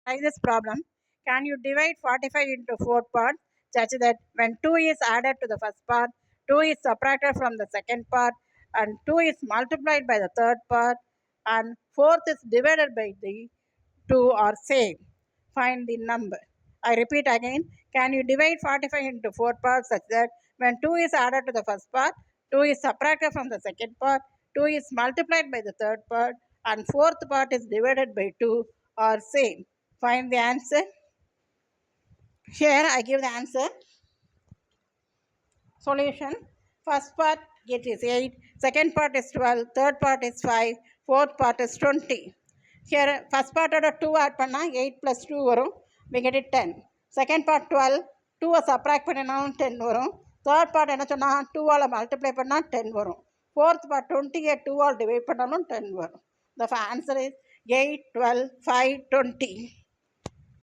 Try this problem. Can you divide 45 into 4 parts such that when 2 is added to the first part, 2 is subtracted from the second part, and 2 is multiplied by the third part, and fourth is divided by the 2 are same? Find the number. I repeat again. Can you divide 45 into 4 parts such that when 2 is added to the first part, 2 is subtracted from the second part, 2 is multiplied by the third part, and fourth part is divided by 2 are same? Find the answer. Here I give the answer. Solution. First part it is 8, second part is 12, third part is 5, fourth part is 20. Here first part oda 2 add panna 8 plus 2 varum, we get it 10. Second part 12, 2 subtract panna 10 varum. Third part enna sonna 2 ஆல multiply panna 10 varum. Fourth part 20 2 all divide பண்ணாலும் 10 varum. The answer is 8, 12, 5, 20.